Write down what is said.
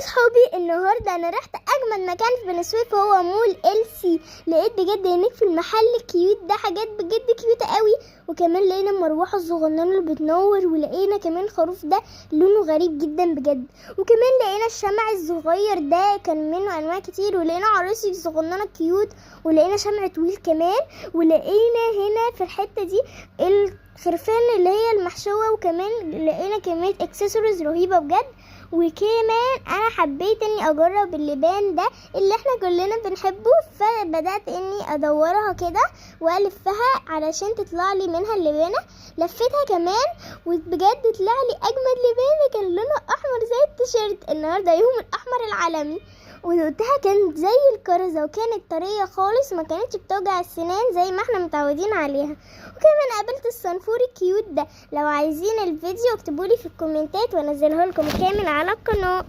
صحابي، النهارده انا رحت اجمل مكان في بني سويف، هو مول LC. لقيت بجد هناك في المحل كيوت ده حاجات بجد كيوتة قوي، وكمان لقينا المروحه الصغننه اللي بتنور، ولقينا كمان خروف ده لونه غريب جدا بجد، وكمان لقينا الشمع الصغير ده كان منه انواع كتير، ولقينا عروسي صغننه كيوت، ولقينا شمع طويل كمان، ولقينا هنا في الحته دي الخرفان اللي هي المحشوه، وكمان لقينا كميه اكسسوارز رهيبه بجد. وكمان انا حبيت اني اجرب اللبان ده اللي احنا كلنا بنحبه، فبدات اني ادورها كده والفها علشان تطلع لي منها اللبانه. لفتها كمان وبجد طلع لي اجمد لبانه كان لونها احمر زي التيشيرت. النهارده يوم الاحمر العالمي، ودقتها كانت زي الكرزه، وكانت طريه خالص، ما كانتش بتوجع السنان زي ما احنا متعودين عليها. وكمان قابلت الصنفور الكيوت ده. لو عايزين الفيديو اكتبولي في الكومنتات وانزله لكم كامل على القناه.